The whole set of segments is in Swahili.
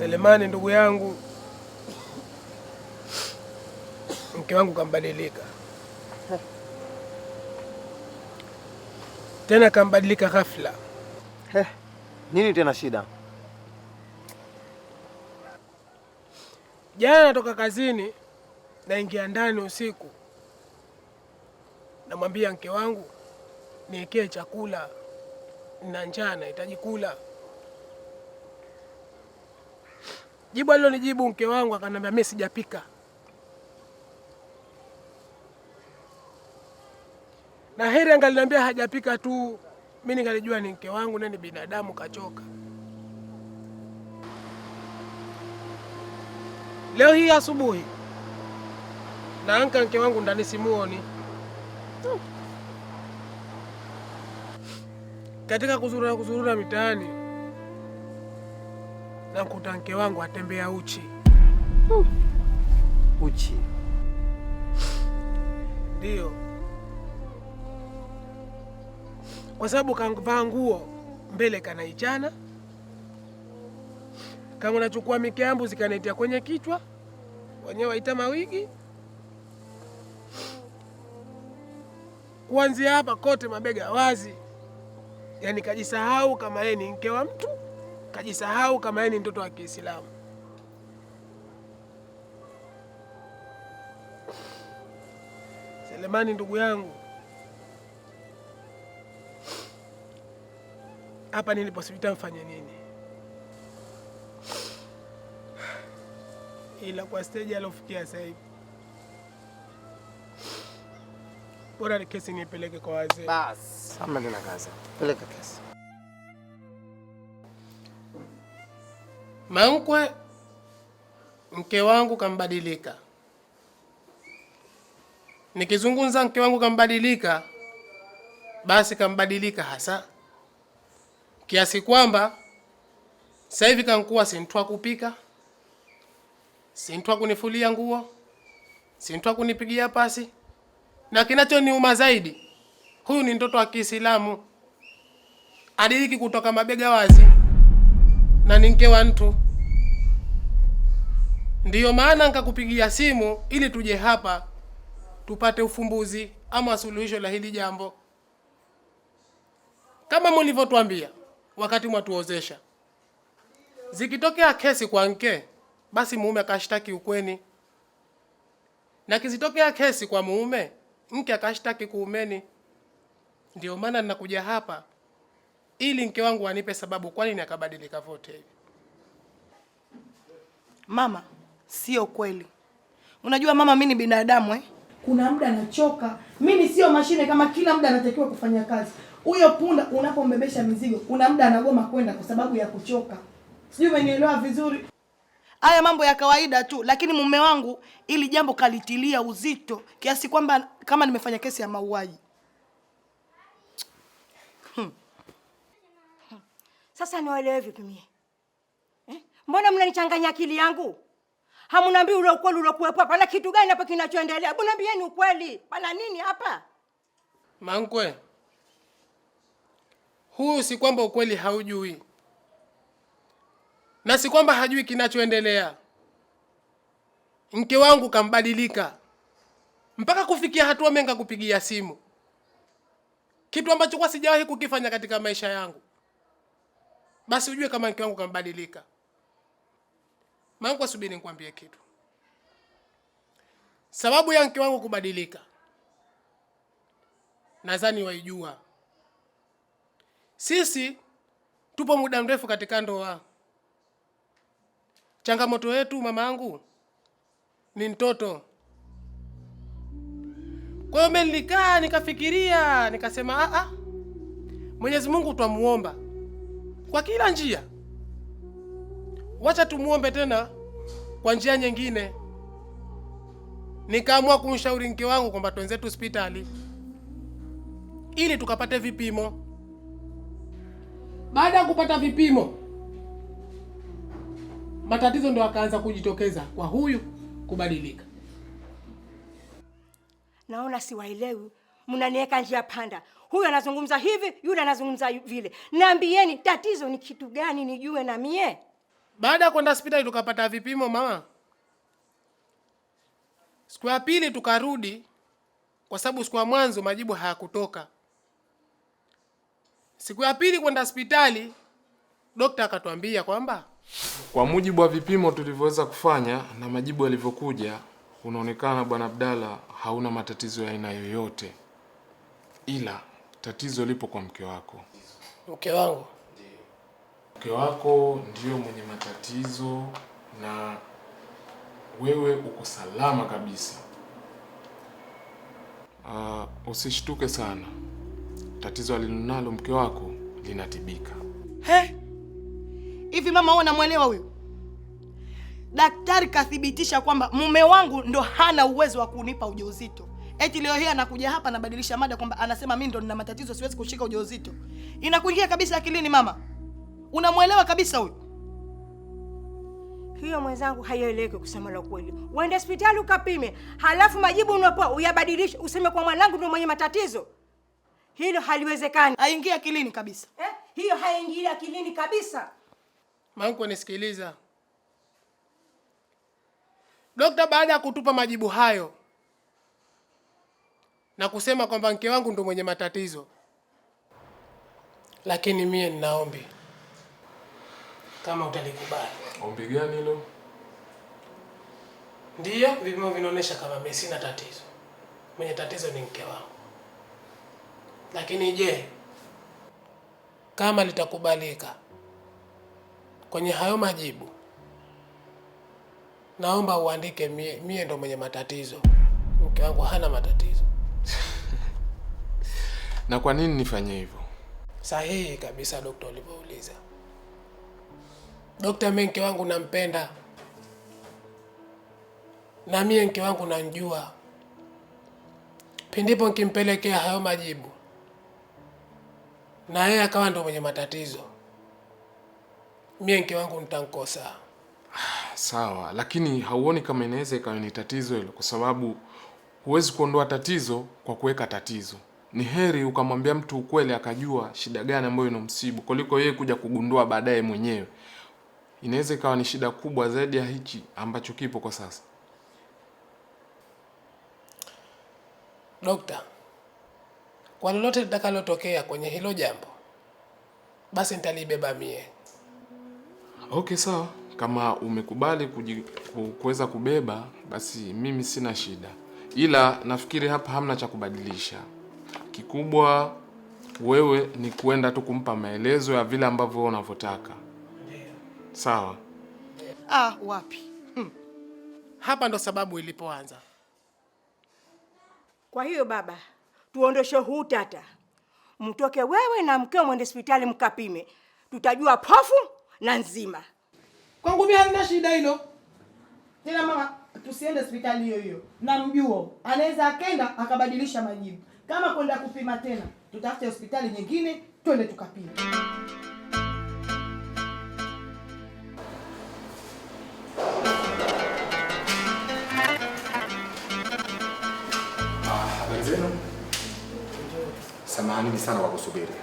Selemani ndugu yangu, mke wangu kambadilika. Tena kambadilika ghafla. Nini tena shida? Jana natoka kazini, naingia ndani usiku. Namwambia mke wangu niwekee chakula, nina njaa nahitaji kula. Jibu alilonijibu mke wangu akanambia mimi sijapika. Na heri angaliniambia hajapika tu, mimi ningalijua ni mke wangu na ni binadamu kachoka. Leo hii asubuhi naamka mke wangu ndani simuoni. Katika kuzurura mitaani namkuta mke wangu atembea uchi. Uchi? Ndio. Kwa sababu kavaa nguo mbele kanaichana, kama unachukua mikiambu zikanaitia kwenye kichwa, wenyewe waita mawigi. Kuanzia hapa kote mabega wazi. Yaani kajisahau kama yeye ni mke wa mtu, kajisahau kama yeye ni mtoto wa Kiislamu. Selemani ndugu yangu, hapa niliposipita mfanye nini? Ila kwa stage alofikia sasa hivi, bora kesi nipeleke kwa wazee. Bas, hamna tena kazi. Peleka kesi. Mankwe, mke wangu kambadilika. Nikizungumza mke wangu kambadilika, basi kambadilika hasa kiasi kwamba sasa hivi kankuwa sintwa kupika, sintwa kunifulia nguo, sintwa kunipigia pasi. Na kinachoniuma zaidi, huyu ni mtoto wa Kiislamu, adiriki kutoka mabega wazi na ni mke wa mtu. Ndiyo maana nikakupigia simu ili tuje hapa tupate ufumbuzi ama suluhisho la hili jambo. Kama mlivyotuambia wakati mwatuozesha, zikitokea kesi kwa mke, basi mume akashtaki ukweni, na kizitokea kesi kwa mume, mke akashtaki kuumeni. Ndio maana ninakuja hapa ili mke wangu anipe sababu kwa nini akabadilika vote hivi. Mama, sio kweli. Unajua mama, mimi ni binadamu Kuna muda nachoka. Mimi sio mashine kama kila muda anatakiwa kufanya kazi. Huyo punda unapombebesha mizigo, kuna muda anagoma kwenda kwa sababu ya kuchoka. Sijui umenielewa vizuri. Haya mambo ya kawaida tu, lakini mume wangu ili jambo kalitilia uzito kiasi kwamba kama nimefanya kesi ya mauaji. Sasa niwaelewe vipi mie? Mbona mnanichanganya akili yangu? Hamuniambii ule ukweli uliokuwepo hapa. Na kitu gani hapa kinachoendelea? Hebu niambieni ukweli. Pana nini hapa? Mankwe, huyu si kwamba ukweli haujui, na si kwamba hajui kinachoendelea. Mke wangu kambadilika mpaka kufikia hatua mimi ngakupigia simu, kitu ambacho kwa sijawahi kukifanya katika maisha yangu. Basi ujue kama mke wangu kambadilika. Mankwe, subiri nikwambie kitu. Sababu ya mke wangu kubadilika nadhani waijua. Sisi tupo muda mrefu katika ndoa. Changamoto yetu mamangu ni mtoto. Kwa hiyo mimi nilikaa nikafikiria, nikasema Mwenyezi Mungu twamuomba kwa kila njia, wacha tumuombe tena kwa njia nyingine. Nikaamua kumshauri mke wangu kwamba tuenzetu hospitali ili tukapate vipimo. Baada ya kupata vipimo, matatizo ndio akaanza kujitokeza kwa huyu kubadilika. Naona siwaelewi, mnaniweka njia panda. Huyu anazungumza hivi, yule anazungumza vile. Niambieni tatizo ni kitu gani nijue na mie? Baada ya kwenda hospitali tukapata vipimo mama. Siku ya pili tukarudi kwa sababu siku ya mwanzo majibu hayakutoka. Siku ya pili kwenda hospitali, daktari akatuambia kwamba kwa mujibu wa vipimo tulivyoweza kufanya na majibu yalivyokuja, unaonekana Bwana Abdalla hauna matatizo ya aina yoyote, ila tatizo lipo kwa mke wako. Mke wangu? Mke wako ndio mwenye matatizo na wewe uko salama kabisa. Usishtuke sana. Tatizo alilonalo mke wako linatibika. Hivi mama wewe unamwelewa huyo? Daktari kathibitisha kwamba mume wangu ndo hana uwezo wa kunipa ujauzito. Eti leo hii anakuja hapa anabadilisha mada kwamba anasema mimi ndo nina matatizo siwezi kushika ujauzito. Inakuingia kabisa akilini mama? Unamwelewa kabisa huyo? Hiyo mwenzangu haieleweki kusema la kweli. Uende hospitali ukapime, halafu majibu unapoa uyabadilishe useme kwa mwanangu ndo mwenye matatizo. Hilo haliwezekani. Haingii akilini kabisa. Hiyo haingii akilini kabisa. Mangu nisikiliza. Daktari baada ya kutupa majibu hayo na kusema kwamba mke wangu ndo mwenye matatizo, lakini mie ninaombi kama utalikubali. Ombi gani hilo? Ndiyo, vipimo vinaonyesha kama mimi sina tatizo. Mwenye tatizo ni mke wangu. Lakini je, kama litakubalika kwenye hayo majibu, naomba uandike mie ndo mwenye matatizo. Mke wangu hana matatizo. Na kwa nini nifanye hivyo? Sahihi kabisa daktari ulivyouliza. Daktari, mimi mke wangu nampenda. Na mie mke wangu nanjua. Pindipo nikimpelekea hayo majibu na yeye akawa ndo mwenye matatizo, mie mke wangu nitankosa. Sawa, lakini hauoni kama inaweza ikawa ni tatizo hilo? Kwa sababu huwezi kuondoa tatizo kwa kuweka tatizo. Ni heri ukamwambia mtu ukweli akajua shida gani ambayo inomsibu kuliko yeye kuja kugundua baadaye mwenyewe. Inaweza ikawa ni shida kubwa zaidi ya hichi ambacho kipo kwa sasa. Dokta, kwa lolote litakalotokea kwenye hilo jambo, basi nitalibeba mie. Okay, sawa. Kama umekubali kuweza kubeba, basi mimi sina shida. Ila nafikiri hapa hamna cha kubadilisha. Kikubwa wewe ni kuenda tu kumpa maelezo ya vile ambavyo unavyotaka. Sawa? Wapi? Hapa ndo sababu ilipoanza. Kwa hiyo baba, tuondoshe huu tata. Mtoke wewe na mkeo mwende hospitali mkapime. Tutajua pofu na nzima. Kwangu mimi hamna shida hilo. Tena mama, tusiende hospitali hiyo hiyo. Namjua. Anaweza akenda akabadilisha majibu. Kama kwenda kupima tena, tutafute hospitali nyingine, twende tukapime. Habari zenu? Samahani sana kwa kusubiri.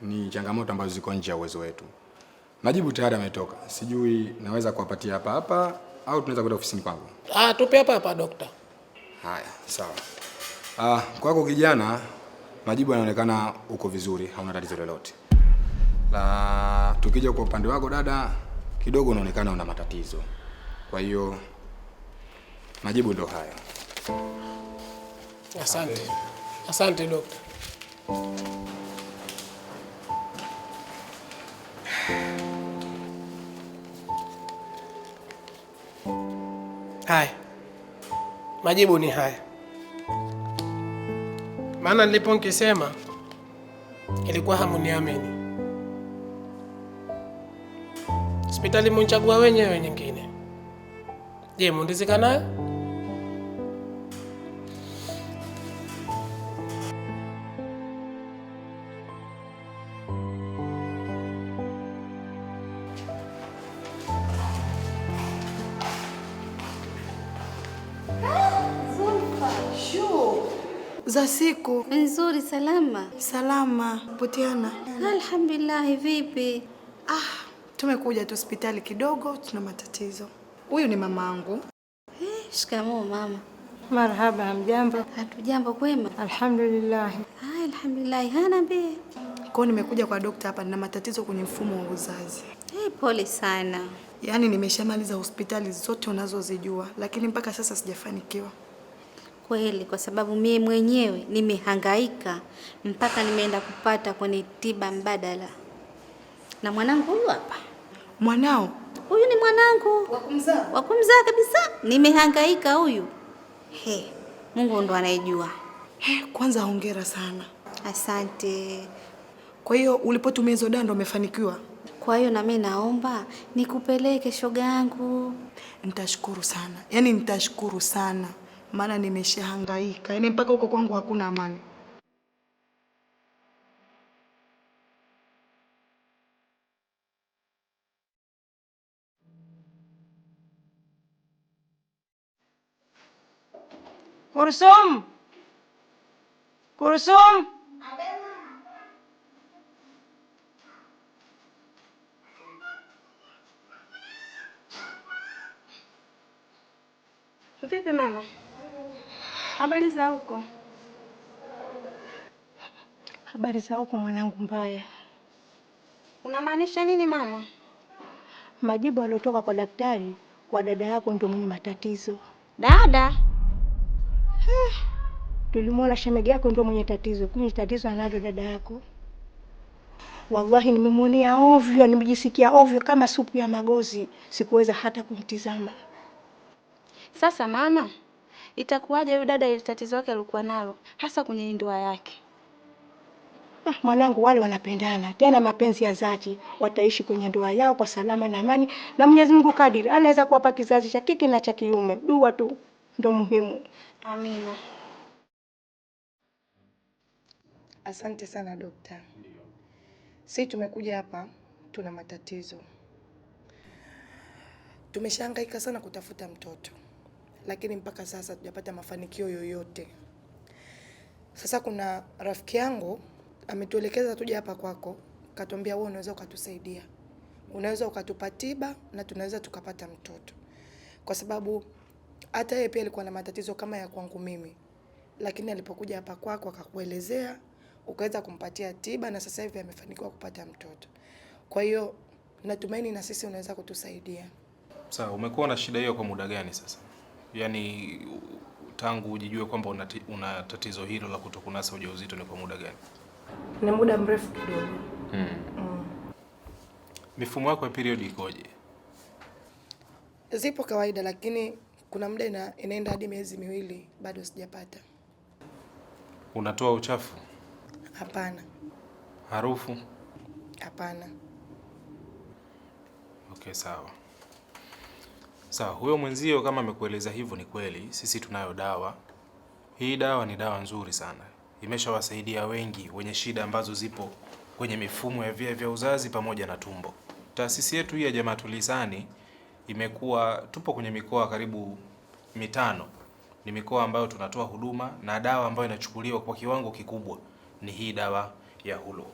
Ni changamoto ambazo ziko nje ya uwezo wetu. Majibu tayari yametoka. Sijui naweza kuwapatia hapa hapa au tunaweza kwenda ofisini kwangu. Tupe hapa hapa dokta. Haya, sawa. Kwako kijana, majibu yanaonekana uko vizuri, hauna tatizo lolote. Tukija kwa upande wako dada, kidogo unaonekana una matatizo. Kwa hiyo majibu ndio haya. Asante. Asante dokta. Haya. Majibu ni haya. Maana nilipo nikisema ilikuwa hamuniamini. Hospitali mnchagua wenyewe nyingine. Je, mundizika nayo? Za siku nzuri. Salama? Salama. Poteana? Alhamdulillah. Vipi? Tumekuja tu hospitali kidogo, tuna matatizo. Huyu ni mamangu. Shikamoo mama. Marhaba, hamjambo? Hatujambo, kwema? Alhamdulillah. Alhamdulillah. Hana be. Kwa nimekuja kwa daktari hapa, nina matatizo kwenye mfumo wa uzazi. Pole sana. Yaani nimeshamaliza hospitali zote unazozijua, lakini mpaka sasa sijafanikiwa. Kweli, kwa sababu mimi mwenyewe nimehangaika mpaka nimeenda kupata kwenye tiba mbadala. Na mwanangu huyu hapa. Mwanao? Huyu ni mwanangu. Wakumzaa? Wakumzaa kabisa. Nimehangaika huyu. Mungu ndo anayejua. Kwanza hongera sana. Asante. Kwa hiyo ulipotumia hizo dawa ndo umefanikiwa? Kwa hiyo na mimi naomba nikupeleke shoga yangu. Nitashukuru sana. Yaani nitashukuru sana. Maana nimeshahangaika. Yaani mpaka huko kwangu hakuna amani. Kursum. Kursum. Vipi mama? Habari za huko? Habari za huko mwanangu mbaya. Unamaanisha nini mama? Majibu yaliotoka kwa daktari kwa dada yako ndio mwenye matatizo. Dada? Tulimwona shemeji yako ndio mwenye tatizo. Kwenye tatizo analo dada yako. Wallahi nimemuonea ovyo, nimejisikia ovyo kama supu ya magozi. Sikuweza hata kumtizama. Sasa mama, itakuwaje huyu dada ile tatizo lake alikuwa nalo hasa kwenye ndoa yake? Mwanangu, wale wanapendana, tena mapenzi ya dhati, wataishi kwenye ndoa yao kwa salama na amani, na Mwenyezi Mungu kadiri anaweza kuwapa kizazi cha kike na cha kiume. Dua tu ndio muhimu. Amina. Asante sana dokta. Sisi tumekuja hapa tuna matatizo. Tumeshangaika sana kutafuta mtoto, lakini mpaka sasa hatujapata mafanikio yoyote. Sasa kuna rafiki yangu ametuelekeza tuje hapa kwako, katuambia wewe unaweza ukatusaidia. Unaweza ukatupa tiba na tunaweza tukapata mtoto. Kwa sababu hata yeye pia alikuwa na matatizo kama ya kwangu mimi. Lakini alipokuja hapa kwako akakuelezea, ukaweza kumpatia tiba na sasa hivi amefanikiwa kupata mtoto. Kwa hiyo natumaini na sisi unaweza kutusaidia. Sawa, umekuwa na shida hiyo kwa muda gani sasa? Yaani tangu ujijue kwamba una tatizo hilo la kutokunasa ujauzito ni kwa muda gani? Ni muda mrefu kidogo. Mifumo yako ya period ikoje? Zipo kawaida, lakini kuna muda inaenda hadi miezi miwili bado sijapata. Unatoa uchafu? Hapana. Harufu? Hapana. Okay, sawa. Sawa, huyo mwenzio kama amekueleza hivyo ni kweli, sisi tunayo dawa. Hii dawa ni dawa nzuri sana. Imeshawasaidia wengi wenye shida ambazo zipo kwenye mifumo ya via vya uzazi pamoja na tumbo. Taasisi yetu hii ya Jamaatul Ihsan tupo kwenye mikoa karibu 5. Ni mikoa ambayo tunatoa huduma na dawa ambayo inachukuliwa kwa kiwango kikubwa ni hii dawa ya Hulu.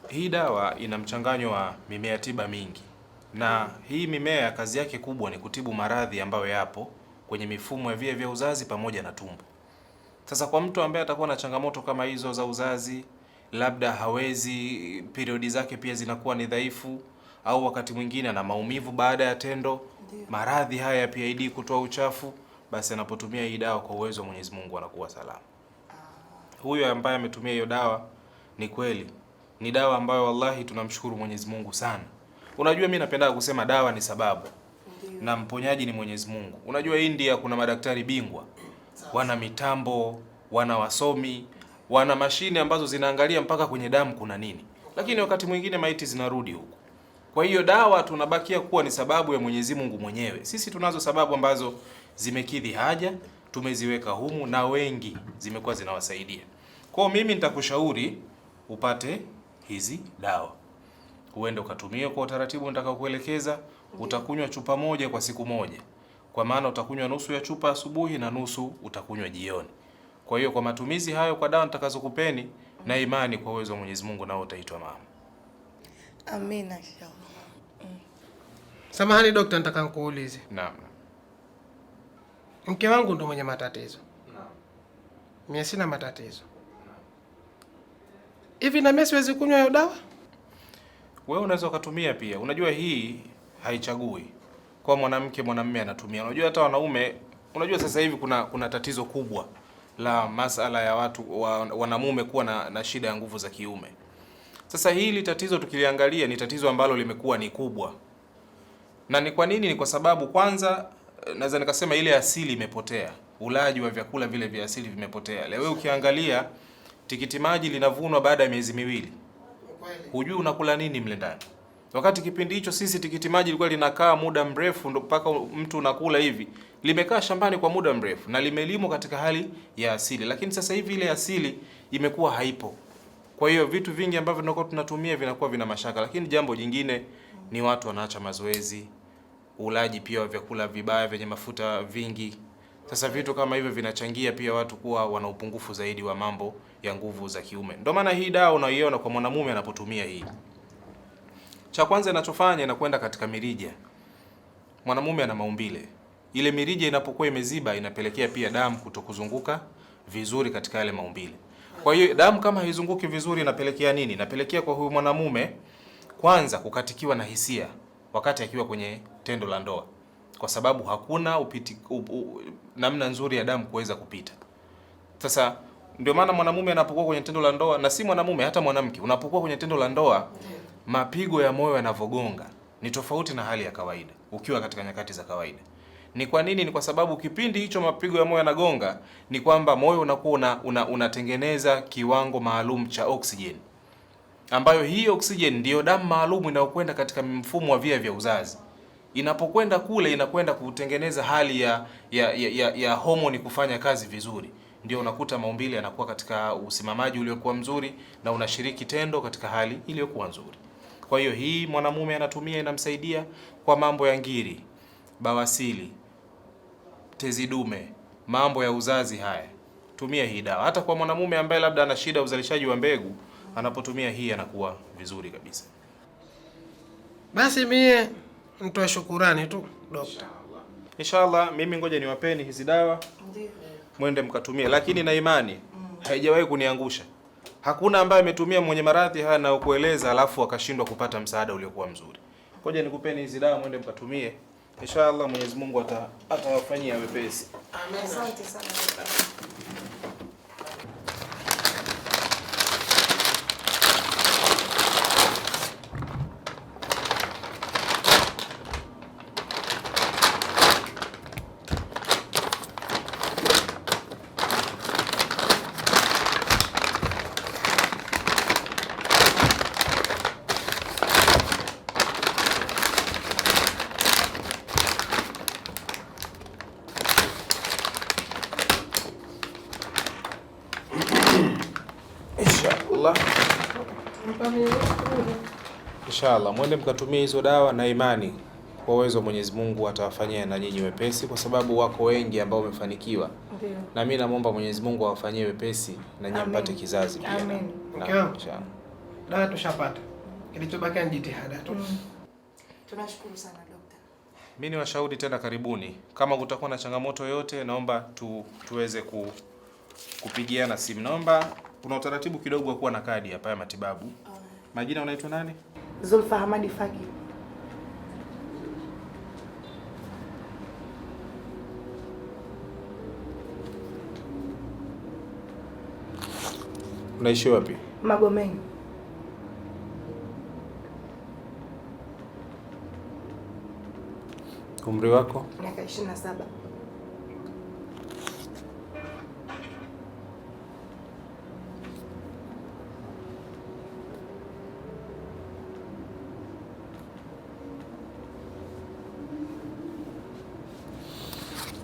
Hii dawa ina mchanganyo wa mimea tiba mingi. Na hii mimea kazi yake kubwa ni kutibu maradhi ambayo yapo kwenye mifumo ya via vya uzazi pamoja na tumbo. Sasa kwa mtu ambaye atakuwa na changamoto kama hizo za uzazi, labda hawezi, periodi zake pia zinakuwa ni dhaifu, au wakati mwingine ana maumivu baada ya tendo, maradhi haya ya PID, kutoa uchafu, basi anapotumia hii dawa kwa uwezo wa Mwenyezi Mungu anakuwa salama. Huyo ambaye ametumia hiyo dawa ni kweli ni dawa ambayo wallahi tunamshukuru Mwenyezi Mungu sana. Unajua mimi napenda kusema dawa ni sababu. Na mponyaji ni Mwenyezi Mungu. Unajua India kuna madaktari bingwa. Wana mitambo, wana wasomi, wana mashine ambazo zinaangalia mpaka kwenye damu kuna nini. Lakini wakati mwingine maiti zinarudi huko. Kwa hiyo dawa tunabakia kuwa ni sababu ya Mwenyezi Mungu mwenyewe. Sisi tunazo sababu ambazo zimekidhi haja, tumeziweka humu na wengi zimekuwa zinawasaidia. Kwa mimi nitakushauri upate hizi dawa. Uende ukatumie kwa utaratibu nitakaokuelekeza. Utakunywa chupa moja kwa siku moja. Kwa maana utakunywa nusu ya chupa asubuhi na nusu utakunywa jioni. Kwa hiyo kwa matumizi hayo kwa dawa nitakazokupeni na imani kwa uwezo wa Mwenyezi Mungu nao utaitwa mama. Amina inshallah. Samahani dokta, nataka nikuulize. Naam. Mke wangu ndo mwenye matatizo. Naam. Mimi sina matatizo. Hivi na mimi siwezi kunywa hiyo dawa? Wewe unaweza ukatumia pia. Unajua hii haichagui. Kwa mwanamke, mwanamume anatumia. Unajua hata wanaume, unajua sasa hivi kuna tatizo kubwa la masala ya watu wanamume kuwa na shida ya nguvu za kiume. Sasa hili tatizo tukiliangalia ni tatizo ambalo limekuwa ni kubwa. Na ni kwa nini? Ni kwa sababu kwanza naweza nikasema ile asili imepotea. Ulaji wa vyakula vile vya asili vimepotea. Leo ukiangalia tikiti maji linavunwa baada ya miezi miwili. Hujui unakula nini mle ndani. Wakati kipindi hicho sisi tikiti maji lilikuwa linakaa muda mrefu ndo mpaka mtu unakula hivi. Limekaa shambani kwa muda mrefu na limelimwa katika hali ya asili. Lakini sasa hivi ile asili imekuwa haipo. Kwa hiyo vitu vingi ambavyo tunakuwa tunatumia vinakuwa vina mashaka. Lakini jambo jingine ni watu wanaacha mazoezi, ulaji pia wa vyakula vibaya vyenye mafuta vingi. Sasa vitu kama hivyo vinachangia pia watu kuwa wana upungufu zaidi wa mambo ya nguvu za kiume. Ndio maana hii dawa unaiona kwa mwanamume anapotumia hii. Cha kwanza inachofanya inakwenda katika mirija. Mwanamume ana maumbile. Ile mirija inapokuwa imeziba inapelekea pia damu kutokuzunguka vizuri katika yale maumbile. Kwa hiyo damu kama haizunguki vizuri inapelekea nini? Inapelekea kwa huyu mwanamume kwanza kukatikiwa na hisia wakati akiwa kwenye tendo la ndoa. Kwa sababu hakuna namna nzuri ya damu kuweza kupita. Sasa ndio maana mwanamume anapokuwa kwenye tendo la ndoa, na si mwanamume hata mwanamke, unapokuwa kwenye tendo la ndoa, mapigo ya moyo yanavogonga ni tofauti na hali ya kawaida ukiwa katika nyakati za kawaida. Ni kwa nini? Ni kwa sababu kipindi hicho mapigo ya moyo yanagonga ni kwamba moyo unakuwa unatengeneza kiwango maalum cha oxygen, ambayo hii oxygen ndiyo damu maalum inayokwenda katika mfumo wa via vya uzazi. Inapokwenda kule inakwenda kutengeneza hali ya homoni kufanya kazi vizuri. Ndio unakuta maumbile yanakuwa katika usimamaji uliokuwa mzuri na unashiriki tendo katika hali iliyokuwa nzuri. Kwa hiyo hii mwanamume anatumia, inamsaidia kwa mambo ya ngiri, bawasili, tezi dume, mambo ya uzazi haya. Tumia hii dawa. Hata kwa mwanamume ambaye labda ana shida uzalishaji wa mbegu, anapotumia hii anakuwa vizuri kabisa. Basi mie nitoe shukurani tu dokta. Inshallah mimi ngoja niwapeni hizi dawa. Ndio. Mwende mkatumie, lakini na imani haijawahi kuniangusha. Hakuna ambaye ametumia mwenye maradhi haya na kueleza alafu akashindwa kupata msaada uliokuwa mzuri. Ngoja nikupeni hizi dawa mwende mkatumie. Inshallah Mwenyezi Mungu atawafanyia wepesi. Amen. Asante sana. Inshallah mwende mkatumie hizo dawa na imani kwa uwezo wa Mwenyezi Mungu atawafanyia na nyinyi wepesi, kwa sababu wako wengi ambao wamefanikiwa. Ndiyo. Na mimi namuomba Mwenyezi Mungu awafanyie wepesi na nyinyi mpate kizazi pia. Amen. Inshallah. Dawa tushapata. Kilichobaki ni jitihada tu. Tunashukuru sana dokta. Mimi ni washauri tena, karibuni. Kama kutakuwa na changamoto yoyote, naomba tuweze kupigiana simu. Naomba kuna utaratibu kidogo wa kuwa na kadi hapa ya matibabu. Majina unaitwa nani? Zulfa Hamadi Faki. Unaishi wapi? Magomeni. Umri wako? Miaka 27.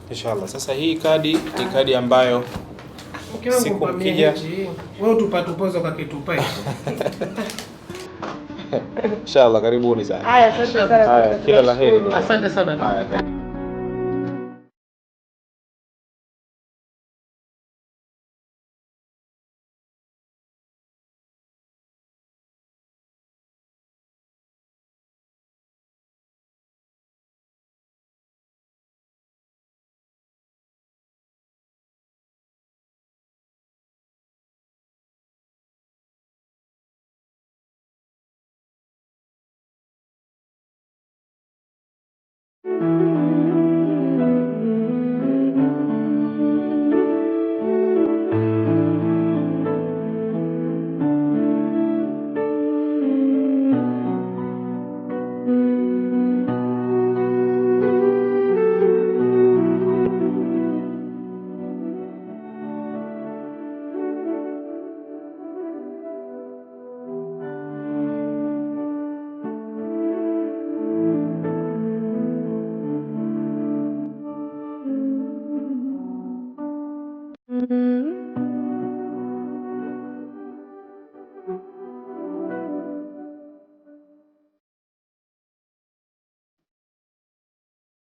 Inshallah. Sasa hii kadi ni kadi ambayo siku mkija wewe tupatupozo kwa kitupa hicho. Inshallah, karibuni sana. Haya, asante sana. Haya, kila laheri. Asante sana. Haya. Thank you.